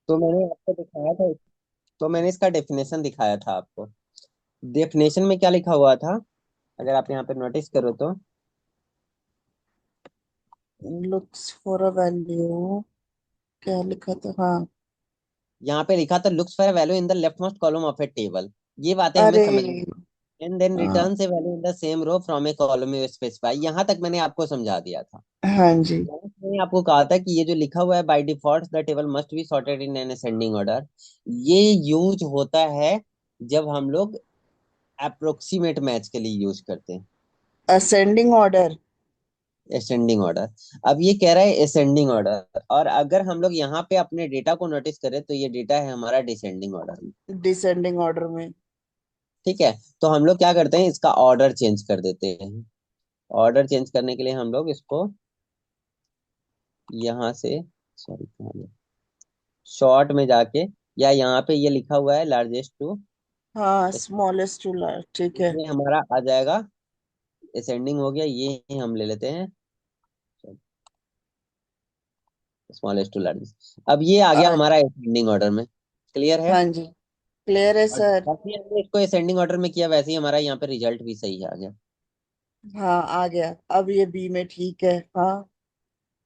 तो मैंने आपको दिखाया था। तो मैंने इसका डेफिनेशन दिखाया था आपको। डेफिनेशन में क्या लिखा हुआ था, अगर आप यहाँ पे नोटिस करो तो। लुक्स फॉर अ वैल्यू, क्या लिखा था? हाँ। यहाँ पे लिखा था looks for value in the left most column of a table. ये बातें हमें अरे समझ में। एंड देन हाँ। Return a value in the same row from a column you specify. यहाँ तक मैंने आपको समझा दिया था। हाँ जी। मैंने आपको कहा था कि ये जो लिखा हुआ है by default the table must be sorted in an ascending order, ये यूज होता है जब हम लोग अप्रोक्सीमेट मैच के लिए यूज करते हैं। Ascending order. Ascending order. अब ये कह रहा है असेंडिंग ऑर्डर, और अगर हम लोग यहाँ पे अपने डेटा को नोटिस करें तो ये डेटा है हमारा डिसेंडिंग ऑर्डर में। डिसेंडिंग ऑर्डर में। ठीक है। तो हम लोग क्या करते हैं, इसका ऑर्डर चेंज कर देते हैं। ऑर्डर चेंज करने के लिए हम लोग इसको यहाँ से, सॉरी कहाँ गया, शॉर्ट में जाके, या यहाँ पे ये लिखा हुआ है लार्जेस्ट टू, हाँ, स्मॉलेस्ट टू लार्ज, ठीक है। इसमें हमारा आ जाएगा। असेंडिंग हो गया, ये हम ले लेते हैं स्मॉलेस्ट टू लार्जेस्ट। अब ये आ गया अ- हमारा असेंडिंग ऑर्डर में। क्लियर है। हाँ जी, क्लियर है और सर। बाकी हमने इसको असेंडिंग ऑर्डर में किया, वैसे ही हमारा यहाँ पे रिजल्ट भी सही आ गया। हाँ, आ गया। अब ये बी में ठीक है। हाँ।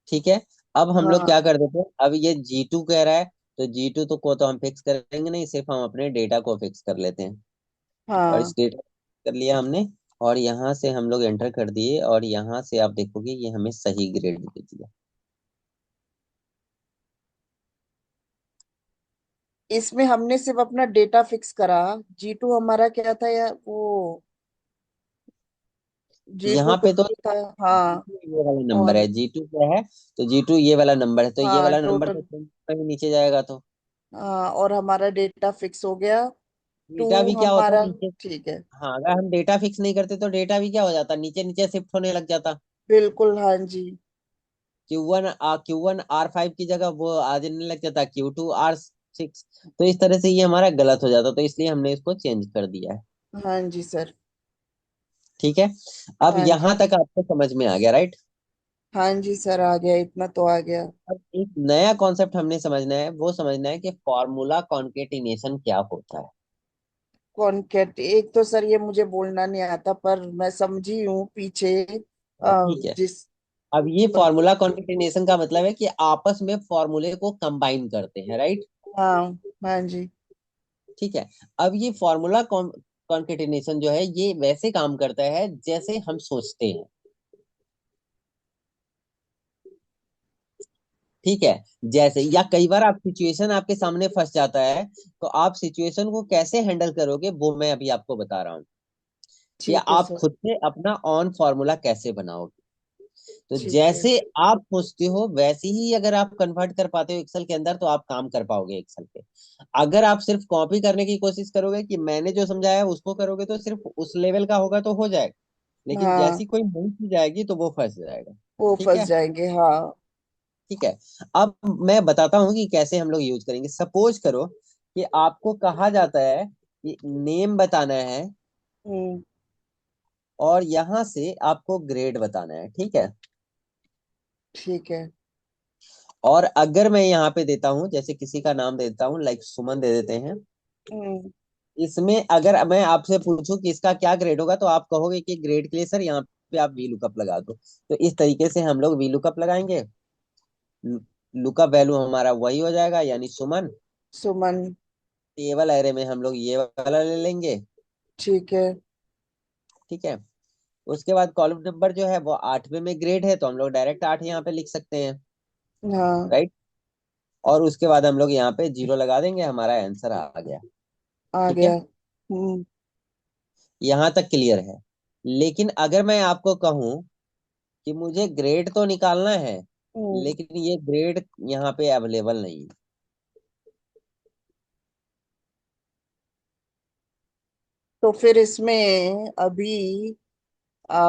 ठीक है। अब हम लोग क्या हाँ। कर देते हैं, अब ये G2 कह रहा है, तो G2 तो को तो हम फिक्स करेंगे नहीं, सिर्फ हम अपने डेटा को फिक्स कर लेते हैं। और हाँ, इस डेटा कर लिया हमने, और यहाँ से हम लोग एंटर कर दिए, और यहाँ से आप देखोगे ये हमें सही ग्रेड दे दिया। इसमें हमने सिर्फ अपना डेटा फिक्स करा। जी टू हमारा क्या था यार वो? जी टू यहाँ पे तो था। हाँ। G2 ये वाला नंबर और है, G2 क्या है, तो G2 ये वाला नंबर है, तो ये हाँ वाला नंबर टोटल। तो कहीं नीचे जाएगा तो। हाँ, और हमारा डेटा फिक्स हो गया। टू डेटा भी क्या होता है हमारा नीचे। ठीक है। हाँ, अगर हम डेटा फिक्स नहीं करते तो डेटा भी क्या हो जाता, नीचे नीचे शिफ्ट होने लग जाता। बिल्कुल, हाँ जी। Q1 R5 की जगह वो आ जाने लग जाता Q2 R6। तो इस तरह से ये हमारा गलत हो जाता, तो इसलिए हमने इसको चेंज कर दिया है। हाँ जी सर। ठीक है। अब हाँ यहाँ जी। तक आपको समझ में आ गया, राइट। हाँ जी सर, आ गया, इतना तो आ गया। अब एक नया कॉन्सेप्ट हमने समझना है, वो समझना है कि फॉर्मूला कॉन्केटिनेशन क्या होता है। कॉन्केट, एक तो सर ये मुझे बोलना नहीं आता, पर मैं समझी हूँ पीछे। ठीक है। जिस अब ये फॉर्मूला कॉन्केटिनेशन का मतलब है कि आपस में फॉर्मूले को कंबाइन करते हैं, राइट। हाँ। हाँ जी। ठीक है। अब ये फॉर्मूला कॉन्केटिनेशन जो है ये वैसे काम करता है जैसे हम सोचते हैं। ठीक है। जैसे, या कई बार आप सिचुएशन आपके सामने फंस जाता है, तो आप सिचुएशन को कैसे हैंडल करोगे वो मैं अभी आपको बता रहा हूँ, कि ठीक है आप सर। खुद से अपना ऑन फॉर्मूला कैसे बनाओगे। तो ठीक है। जैसे आप सोचते हो वैसे ही अगर आप कन्वर्ट कर पाते हो एक्सेल के अंदर, तो आप काम कर पाओगे एक्सेल पे। अगर आप सिर्फ कॉपी करने की कोशिश करोगे कि मैंने जो समझाया है उसको करोगे, तो सिर्फ उस लेवल का होगा तो हो जाएगा, लेकिन हाँ, जैसी कोई नई चीज आएगी तो वो फंस जाएगा। वो ठीक फंस है। जाएंगे, हाँ। ठीक है। अब मैं बताता हूँ कि कैसे हम लोग यूज करेंगे। सपोज करो कि आपको कहा जाता है कि नेम बताना है, हम्म। और यहां से आपको ग्रेड बताना है। ठीक है। ठीक है। और अगर मैं यहाँ पे देता हूँ, जैसे किसी का नाम देता हूँ, लाइक सुमन दे देते हैं। हम्म। इसमें अगर मैं आपसे पूछूं कि इसका क्या ग्रेड होगा, तो आप कहोगे कि ग्रेड के लिए सर यहाँ पे आप वी लुकअप लगा दो। तो इस तरीके से हम लोग वी लुकअप लगाएंगे। लुकअप वैल्यू हमारा वही हो जाएगा, यानी सुमन। सुमन। टेबल एरे में हम लोग ये वाला ले लेंगे। ठीक है। ठीक है। उसके बाद कॉलम नंबर जो है वो 8वें में ग्रेड है, तो हम लोग डायरेक्ट 8 यहाँ पे लिख सकते हैं, हाँ, राइट। और उसके बाद हम लोग यहाँ पे 0 लगा देंगे, हमारा आंसर आ गया। आ ठीक गया। है। हम्म। यहाँ तक क्लियर है। लेकिन अगर मैं आपको कहूँ कि मुझे ग्रेड तो निकालना है, हम्म। लेकिन ये ग्रेड यहाँ पे अवेलेबल नहीं है। तो फिर इसमें आ,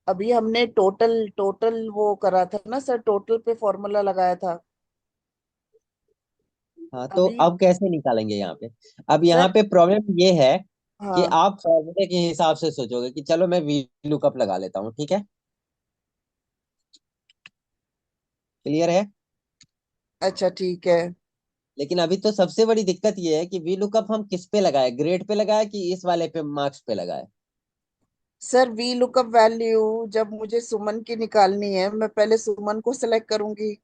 अभी हमने टोटल टोटल वो करा था ना सर, टोटल पे फॉर्मूला लगाया था। हाँ, तो अभी अब कैसे निकालेंगे यहाँ पे। अब यहाँ सर। पे प्रॉब्लम ये है कि हाँ। आप फॉर्मूले के हिसाब से सोचोगे कि चलो मैं वी लुकअप लगा लेता हूँ। ठीक है। क्लियर है। अच्छा ठीक है। लेकिन अभी तो सबसे बड़ी दिक्कत ये है कि वी लुकअप हम किस पे लगाए, ग्रेड पे लगाए कि इस वाले पे मार्क्स पे लगाए। सर वी लुकअप वैल्यू जब मुझे सुमन की निकालनी है, मैं पहले सुमन को सिलेक्ट करूंगी।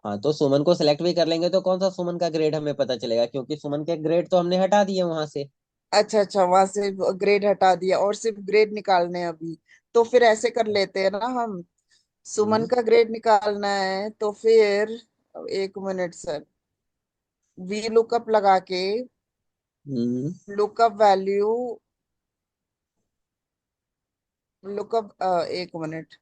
हाँ, तो सुमन को सिलेक्ट भी कर लेंगे तो कौन सा सुमन का ग्रेड हमें पता चलेगा, क्योंकि सुमन के ग्रेड तो हमने हटा दिए वहां से। अच्छा अच्छा, वहां से ग्रेड हटा दिया और सिर्फ ग्रेड निकालने हैं अभी। तो फिर ऐसे कर लेते हैं ना हम, सुमन हम्म। का ग्रेड निकालना है तो फिर, एक मिनट सर, वी लुकअप लगा के, हम्म। लुकअप वैल्यू, लुकअप, एक मिनट,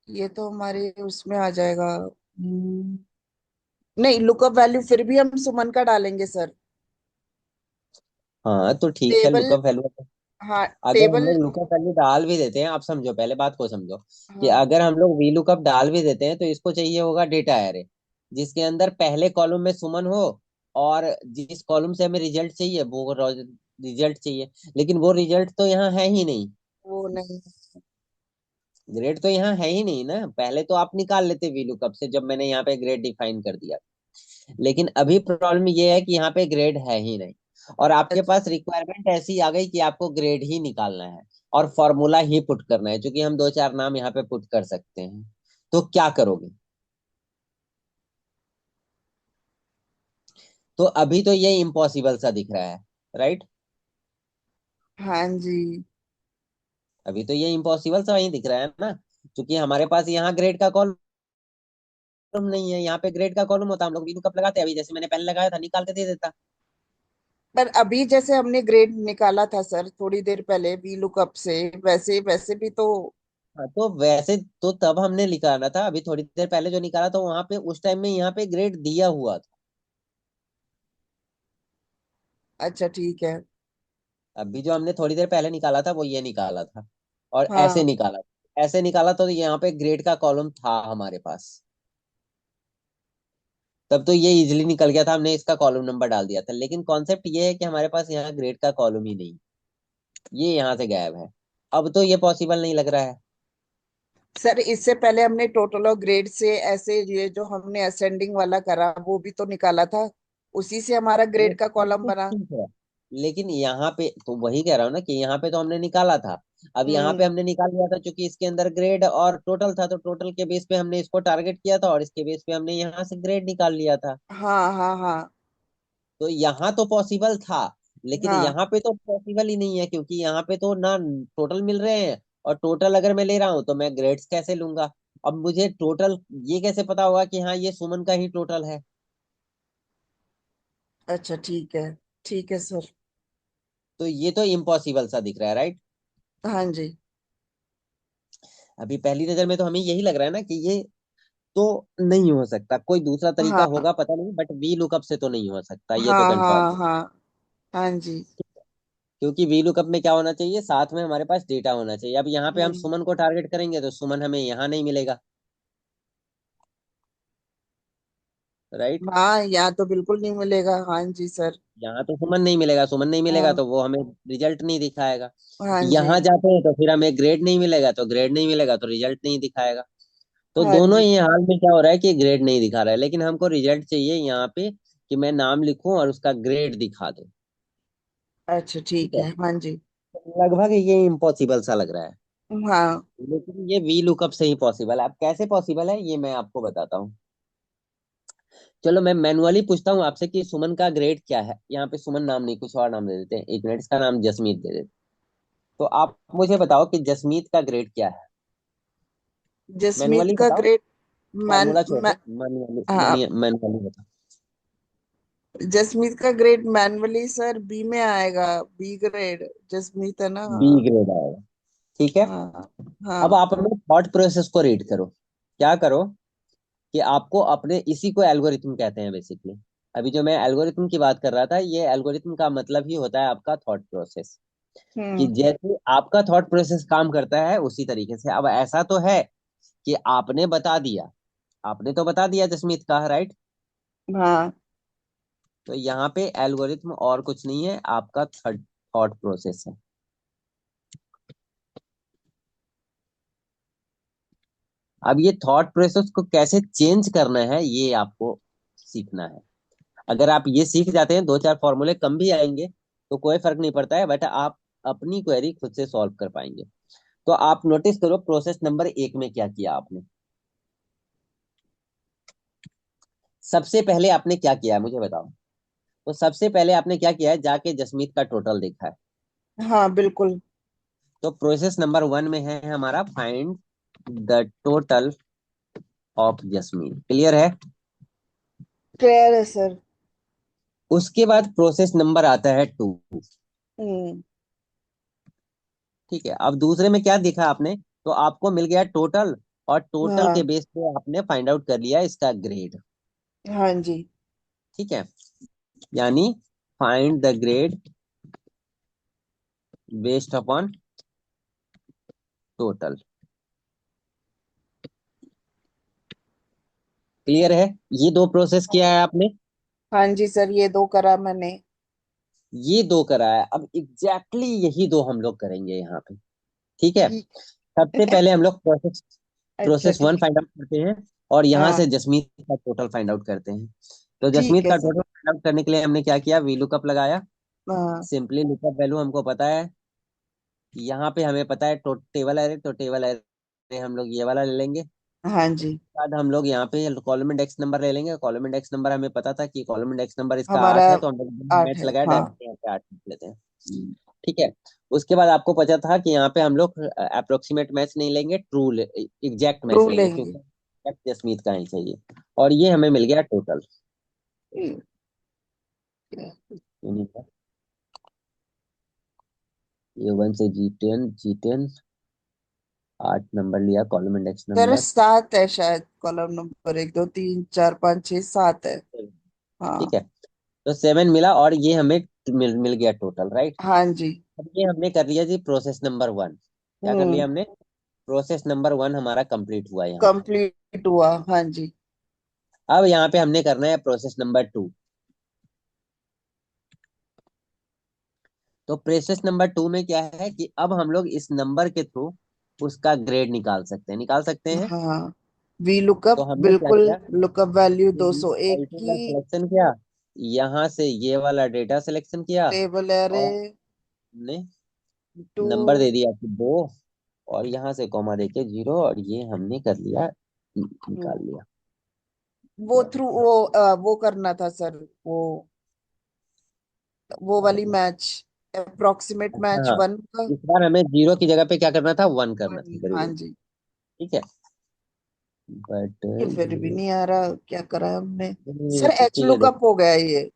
ये तो हमारे उसमें आ जाएगा। नहीं, लुकअप वैल्यू फिर भी हम सुमन का डालेंगे सर। हाँ, तो ठीक है, टेबल, लुकअप वैल्यू। हाँ अगर हम टेबल, लोग लुकअप वैल्यू डाल भी देते हैं, आप समझो, पहले बात को समझो, कि हाँ अगर हम लोग वी लुकअप डाल भी देते हैं तो इसको चाहिए होगा डेटा एरे, जिसके अंदर पहले कॉलम में सुमन हो, और जिस कॉलम से हमें रिजल्ट चाहिए वो रिजल्ट चाहिए। लेकिन वो रिजल्ट तो यहाँ है ही नहीं, वो नहीं। ग्रेड तो यहाँ है ही नहीं ना। पहले तो आप निकाल लेते वी लुकअप से, जब मैंने यहाँ पे ग्रेड डिफाइन कर दिया। लेकिन अभी प्रॉब्लम ये है कि यहाँ पे ग्रेड है ही नहीं, और आपके अच्छा, पास रिक्वायरमेंट ऐसी आ गई कि आपको ग्रेड ही निकालना है और फॉर्मूला ही पुट करना है, क्योंकि हम दो चार नाम यहाँ पे पुट कर सकते हैं। तो क्या करोगे? तो अभी तो ये इम्पॉसिबल सा दिख रहा है, राइट? हाँ जी। अभी तो ये इम्पॉसिबल सा ही दिख रहा है ना, क्योंकि हमारे पास यहाँ ग्रेड का कॉलम नहीं है। यहाँ पे ग्रेड का कॉलम होता, हम लोग वीलू कब लगाते, अभी जैसे मैंने पहले लगाया था, निकाल के दे देता। पर अभी जैसे हमने ग्रेड निकाला था सर थोड़ी देर पहले वी लुकअप से, वैसे वैसे भी तो। हाँ, तो वैसे तो तब हमने निकाला था, अभी थोड़ी देर पहले जो निकाला था वहां पे उस टाइम में यहाँ पे ग्रेड दिया हुआ था। अच्छा ठीक है। अभी जो हमने थोड़ी देर पहले निकाला था वो ये निकाला था, और ऐसे हाँ निकाला, ऐसे निकाला तो यहाँ पे ग्रेड का कॉलम था हमारे पास। तब तो ये इजीली निकल गया था, हमने इसका कॉलम नंबर डाल दिया था। लेकिन कॉन्सेप्ट ये है कि हमारे पास यहाँ ग्रेड का कॉलम ही नहीं, ये यहाँ से गायब है। अब तो ये पॉसिबल नहीं लग रहा है। सर, इससे पहले हमने टोटल और ग्रेड से ऐसे, ये जो हमने असेंडिंग वाला करा वो भी तो निकाला था, उसी से हमारा वो ग्रेड का सब कॉलम तो बना। ठीक है, लेकिन यहाँ पे तो वही कह रहा हूँ ना कि यहाँ पे तो हमने निकाला था। अब यहाँ पे हम्म। हमने निकाल लिया था क्योंकि इसके अंदर ग्रेड और टोटल था, तो टोटल के बेस पे हमने इसको टारगेट किया था, और इसके बेस पे हमने यहाँ से ग्रेड निकाल लिया था। हाँ हाँ हाँ तो यहाँ तो पॉसिबल था, लेकिन हाँ। यहाँ पे तो पॉसिबल ही नहीं है, क्योंकि यहाँ पे तो ना टोटल मिल रहे हैं, और टोटल अगर मैं ले रहा हूँ तो मैं ग्रेड्स कैसे लूंगा? अब मुझे टोटल ये कैसे पता होगा कि हाँ ये सुमन का ही टोटल है? अच्छा ठीक है सर। तो ये तो इम्पॉसिबल सा दिख रहा है, राइट? हाँ जी। अभी पहली नजर में तो हमें यही लग रहा है ना कि ये तो नहीं हो सकता, कोई दूसरा तरीका हाँ होगा पता नहीं, बट वी लुकअप से तो नहीं हो सकता, ये तो हाँ कंफर्म हाँ है। हाँ हाँ जी। क्योंकि वी लुकअप में क्या होना चाहिए, साथ में हमारे पास डेटा होना चाहिए। अब यहाँ पे हम हम्म। सुमन को टारगेट करेंगे तो सुमन हमें यहाँ नहीं मिलेगा, राइट? हाँ, यहाँ तो बिल्कुल नहीं मिलेगा, हाँ जी सर। यहाँ तो सुमन नहीं मिलेगा, सुमन नहीं मिलेगा हाँ तो वो हमें रिजल्ट नहीं दिखाएगा। हाँ जी। यहाँ जाते हैं तो फिर हमें ग्रेड नहीं मिलेगा, तो ग्रेड नहीं मिलेगा तो रिजल्ट नहीं दिखाएगा। तो हाँ दोनों जी। ही हाल में क्या हो रहा है कि ग्रेड नहीं दिखा रहा है, लेकिन हमको रिजल्ट चाहिए यहाँ पे कि मैं नाम लिखूं और उसका ग्रेड दिखा दूं। अच्छा ठीक ठीक है, है, हाँ जी। लगभग ये इम्पॉसिबल सा लग रहा है, हाँ। लेकिन ये वी लुकअप से ही पॉसिबल है। अब कैसे पॉसिबल है ये मैं आपको बताता हूँ। चलो मैं मैनुअली पूछता हूँ आपसे कि सुमन का ग्रेड क्या है। यहाँ पे सुमन नाम नहीं, कुछ और नाम दे देते हैं, एक मिनट, इसका नाम जसमीत दे देते। तो आप मुझे बताओ कि जसमीत का ग्रेड क्या है। जसमीत मैनुअली का बताओ, ग्रेड, फॉर्मूला छोड़ मैं, दो, मैनुअली हाँ, मैनुअली बताओ। जसमीत का ग्रेड मैनुअली सर बी में आएगा, बी ग्रेड जसमीत है ना, बी हाँ। ग्रेड आएगा, ठीक है। हाँ अब हाँ आप अपने थॉट प्रोसेस को रीड करो। क्या करो कि आपको अपने, इसी को एल्गोरिथम कहते हैं बेसिकली। अभी जो मैं एल्गोरिथम की बात कर रहा था, ये एल्गोरिथम का मतलब ही होता है आपका थॉट प्रोसेस, कि हम्म। जैसे आपका थॉट प्रोसेस काम करता है उसी तरीके से। अब ऐसा तो है कि आपने बता दिया, आपने तो बता दिया जसमीत का, राइट? हाँ तो यहाँ पे एल्गोरिथम और कुछ नहीं है, आपका थॉट प्रोसेस है। अब ये थॉट प्रोसेस को कैसे चेंज करना है ये आपको सीखना है। अगर आप ये सीख जाते हैं, दो चार फॉर्मूले कम भी आएंगे तो कोई फर्क नहीं पड़ता है, बट आप अपनी क्वेरी खुद से सॉल्व कर पाएंगे। तो आप नोटिस करो प्रोसेस नंबर 1 में क्या किया आपने। सबसे पहले आपने क्या किया है मुझे बताओ। तो सबसे पहले आपने क्या किया है, जाके जसमीत का टोटल देखा है। हाँ बिल्कुल। तो प्रोसेस नंबर 1 में है हमारा find the total of Jasmeet, clear है। क्लियर है सर। उसके बाद प्रोसेस नंबर आता है 2। हम्म। ठीक है, अब दूसरे में क्या देखा आपने, तो आपको मिल गया टोटल, और टोटल के हाँ। बेस पे आपने फाइंड आउट कर लिया इसका ग्रेड। हाँ जी। ठीक है, यानी find the grade based upon total. Clear है, ये दो प्रोसेस किया है आपने। हाँ जी सर, ये दो करा मैंने। ये दो करा है, अब एग्जैक्टली यही दो हम लोग करेंगे यहाँ पे। ठीक है, ठीक। सबसे पहले हम लोग प्रोसेस अच्छा प्रोसेस 1 ठीक। फाइंड आउट करते हैं, और यहाँ हाँ से जसमीत का टोटल फाइंड आउट करते हैं। तो ठीक जसमीत है का सर। टोटल फाइंड आउट करने के लिए हमने क्या किया, वी लुकअप लगाया। हाँ। सिंपली लुकअप वैल्यू हमको पता है, यहाँ पे हमें पता है टेबल एरे, तो टेबल एरे हम लोग ये वाला ले लेंगे। हाँ जी। बाद हम लोग यहाँ पे कॉलम इंडेक्स नंबर ले लेंगे। कॉलम इंडेक्स नंबर हमें पता था कि कॉलम इंडेक्स नंबर इसका हमारा 8 है, तो हम लोग आठ मैच है, लगाया, हाँ। डायरेक्ट यहाँ पे 8 लिख लेते हैं। ठीक है, उसके बाद आपको पता था कि यहाँ पे हम लोग अप्रोक्सीमेट मैच नहीं लेंगे, ट्रू एग्जैक्ट ट्रू मैच लेंगे, लेंगे। क्योंकि exact जसमीत का ही चाहिए। और ये हमें मिल गया टोटल। ये 1 से G10, G10 8 नंबर लिया कॉलम इंडेक्स सर नंबर। सात है शायद, कॉलम नंबर एक दो तीन चार पाँच छः सात है। ठीक हाँ। है, तो 7 मिला, और ये हमें मिल गया टोटल, राइट। हाँ जी। अब ये हमने कर लिया जी प्रोसेस नंबर 1। क्या कर लिया हम्म। हमने, प्रोसेस नंबर 1 हमारा कंप्लीट हुआ यहाँ पे। कंप्लीट हुआ, हाँ जी। अब यहाँ पे हमने करना है प्रोसेस नंबर 2। तो प्रोसेस नंबर 2 में क्या है कि अब हम लोग इस नंबर के थ्रू उसका ग्रेड निकाल सकते हैं, निकाल सकते हैं। हाँ। वी तो लुकअप हमने क्या बिल्कुल। किया, लुकअप वैल्यू 201 एल2 का की। सिलेक्शन किया, यहाँ से ये वाला डेटा सिलेक्शन किया, टेबल एरे और हमने टू। नंबर दे दिया कि 2, और यहाँ से कॉमा देके 0, और ये हमने कर लिया, निकाल लिया। वो थ्रू वो करना था सर, वो वाली मैच, अप्रोक्सीमेट मैच हाँ, वन का। इस बार हमें 0 की जगह पे क्या करना था, 1 करना था, वन, वेरी हाँ गुड। जी। ठीक है, बट ये फिर भी ये नहीं आ रहा, क्या करा है हमने। सर एच ठीक है, लुकअप हो गया ये,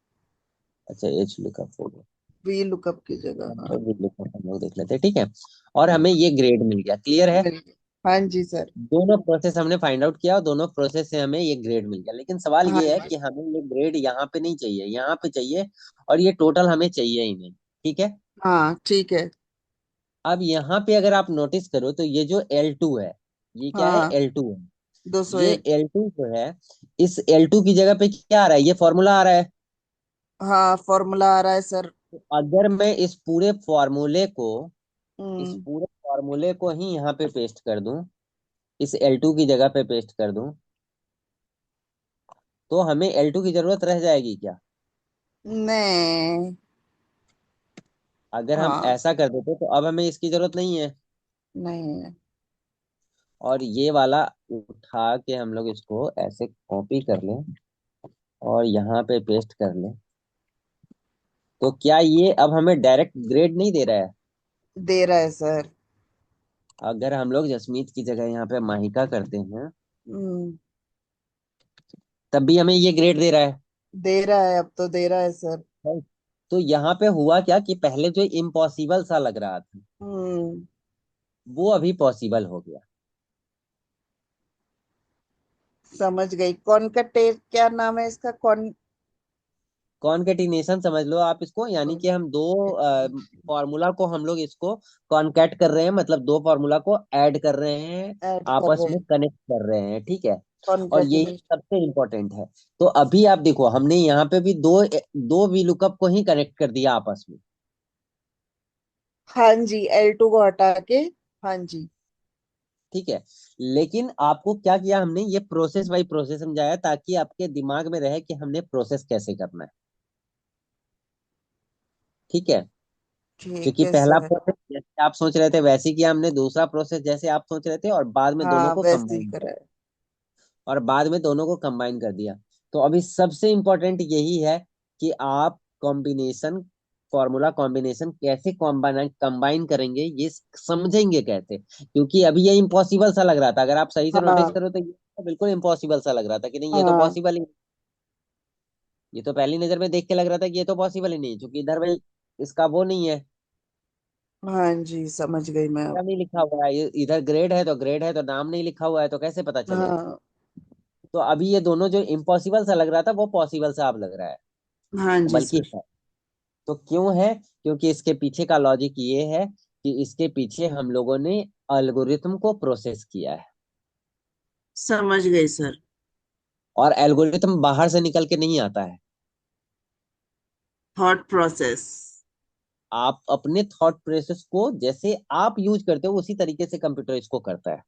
अच्छा एच लुकअप हो गया। वी लुकअप की जगह, हाँ। तो भी lookup हम लोग देख लेते हैं, ठीक है। और हमें ये ग्रेड मिल गया, क्लियर है। मिल गया। हाँ जी सर। दोनों प्रोसेस हमने फाइंड आउट किया, और दोनों प्रोसेस से हमें ये ग्रेड मिल गया, लेकिन सवाल हाँ ये है जी। कि हमें ये ग्रेड यहाँ पे नहीं चाहिए, यहाँ पे चाहिए, और ये टोटल हमें चाहिए ही नहीं। ठीक है, हाँ ठीक है। अब यहाँ पे अगर आप नोटिस करो तो ये जो L2 है, ये क्या है, हाँ। L2 है। दो सौ ये एक L2 जो है, इस L2 की जगह पे क्या आ रहा है, ये फॉर्मूला आ रहा है। हाँ फॉर्मूला आ रहा है सर। तो अगर मैं इस हम्म। पूरे फॉर्मूले को ही यहाँ पे पेस्ट कर दूं, इस L2 की जगह पे पेस्ट कर दूं, तो हमें L2 की जरूरत रह जाएगी क्या। नहीं। अगर हम हाँ। ऐसा कर देते तो अब हमें इसकी जरूरत नहीं है, नहीं। और ये वाला उठा के हम लोग इसको ऐसे कॉपी कर लें, और यहाँ पे पेस्ट कर लें, तो क्या ये अब हमें डायरेक्ट ग्रेड नहीं दे रहा है। दे रहा है सर। अगर हम लोग जसमीत की जगह यहाँ पे माहिका करते हैं, हम्म। तब भी हमें ये ग्रेड दे रहा है। दे रहा है, अब तो दे रहा है सर। Right? तो यहाँ पे हुआ क्या कि पहले जो इम्पॉसिबल सा लग रहा था, हम्म। वो अभी पॉसिबल हो गया। समझ गई, कॉनकटेट क्या नाम है इसका, कॉन। कॉन्केटिनेशन समझ लो आप इसको, यानी कि हम दो फॉर्मूला को हम लोग इसको कॉन्कैट कर रहे हैं, मतलब दो फॉर्मूला को ऐड कर रहे हैं, ऐड कर आपस रहे में हैं। कनेक्ट कर रहे हैं, ठीक है। और यही कॉनकैटिनेशन। सबसे इम्पोर्टेंट है। तो अभी आप देखो, हमने यहाँ पे भी दो दो वी लुकअप को ही कनेक्ट कर दिया आपस में। हाँ जी, L2 को हटा के। हाँ जी। ठीक है। लेकिन आपको क्या किया हमने, ये प्रोसेस बाय प्रोसेस समझाया ताकि आपके दिमाग में रहे कि हमने प्रोसेस कैसे करना है। ठीक है। ठीक क्योंकि है पहला सर। प्रोसेस जैसे आप सोच रहे थे वैसे ही किया हमने, दूसरा प्रोसेस जैसे आप सोच रहे थे, और बाद में दोनों हाँ को वैसे ही कंबाइन करा कर, है। और बाद में दोनों को कंबाइन कर दिया। तो अभी सबसे इंपॉर्टेंट यही है कि आप कॉम्बिनेशन, फॉर्मूला कॉम्बिनेशन कैसे कॉम्बाइन कंबाइन करेंगे, ये समझेंगे कैसे। क्योंकि अभी ये इम्पॉसिबल सा लग रहा था, अगर आप सही से नोटिस हाँ करो तो ये तो बिल्कुल इम्पॉसिबल सा लग रहा था कि नहीं ये तो हाँ पॉसिबल ही, ये तो पहली नजर में देख के लग रहा था कि ये तो पॉसिबल ही नहीं, क्योंकि इधर भाई इसका वो नहीं है, हाँ जी, समझ गई मैं अब। नाम नहीं लिखा हुआ है, इधर ग्रेड है तो ग्रेड है, तो नाम नहीं लिखा हुआ है, तो कैसे पता चलेगा। हाँ तो अभी ये दोनों जो इम्पॉसिबल सा लग रहा था वो पॉसिबल सा अब लग रहा है, हाँ जी बल्कि सर। है। तो क्यों है, क्योंकि इसके पीछे का लॉजिक ये है कि इसके पीछे हम लोगों ने एल्गोरिथम को प्रोसेस किया है। समझ गई सर। और एल्गोरिथम बाहर से निकल के नहीं आता है, थॉट प्रोसेस। आप अपने थॉट प्रोसेस को जैसे आप यूज करते हो उसी तरीके से कंप्यूटर इसको करता है।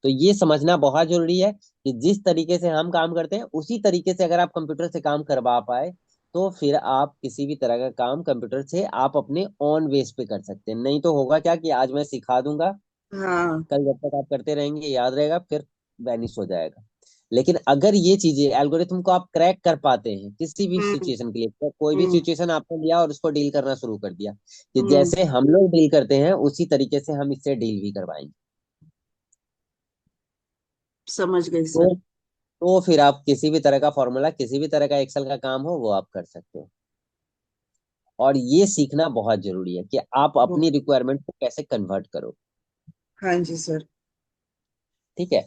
तो ये समझना बहुत जरूरी है कि जिस तरीके से हम काम करते हैं उसी तरीके से अगर आप कंप्यूटर से काम करवा पाए, तो फिर आप किसी भी तरह का काम कंप्यूटर से आप अपने ऑन बेस पे कर सकते हैं। नहीं तो होगा क्या कि आज मैं सिखा दूंगा, हाँ। कल जब तक आप करते रहेंगे याद रहेगा, फिर वैनिश हो जाएगा। लेकिन अगर ये चीजें एल्गोरिथम को आप क्रैक कर पाते हैं किसी भी हम्म सिचुएशन के लिए, तो कोई भी हम्म सिचुएशन आपने लिया और उसको डील करना शुरू कर दिया, कि हम्म। जैसे हम लोग डील करते हैं उसी तरीके से हम इससे डील भी करवाएंगे। समझ गई तो सर। तो फिर आप किसी भी तरह का फॉर्मूला, किसी भी तरह का एक्सेल का काम हो वो आप कर सकते हो। और ये सीखना बहुत जरूरी है कि आप अपनी बहुत। रिक्वायरमेंट को कैसे कन्वर्ट करो। हाँ जी सर। ठीक है।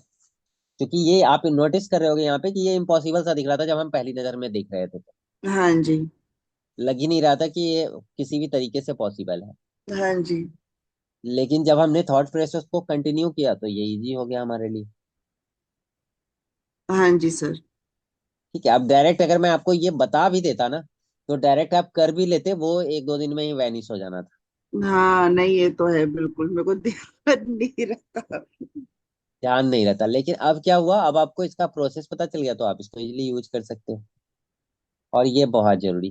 क्योंकि ये आप नोटिस कर रहे होगे यहाँ पे कि ये इम्पॉसिबल सा दिख रहा था जब हम पहली नजर में देख रहे थे, तो हाँ जी। लग ही नहीं रहा था कि ये किसी भी तरीके से पॉसिबल है। हाँ जी। लेकिन जब हमने थॉट प्रोसेस को कंटिन्यू किया तो ये इजी हो गया हमारे लिए। हाँ जी सर। ठीक है। अब डायरेक्ट अगर मैं आपको ये बता भी देता ना, तो डायरेक्ट आप कर भी लेते, वो एक दो दिन में ही वैनिश हो जाना था। हाँ नहीं, ये तो है, बिल्कुल मेरे को ध्यान नहीं रहता। ध्यान नहीं रहता। लेकिन अब क्या हुआ, अब आपको इसका प्रोसेस पता चल गया तो आप इसको इजीली यूज कर सकते हो, और ये बहुत जरूरी।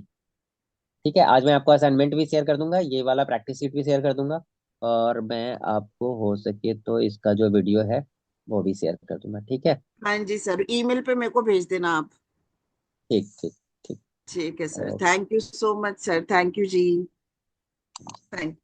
ठीक है। आज मैं आपको असाइनमेंट भी शेयर कर दूंगा, ये वाला प्रैक्टिस शीट भी शेयर कर दूंगा, और मैं आपको हो सके तो इसका जो वीडियो है वो भी शेयर कर दूंगा। ठीक है। हाँ जी सर, ईमेल पे मेरे को भेज देना आप। ठीक ठीक ठीक। ठीक है sir, okay. Thank you so much sir, thank you ji. Thank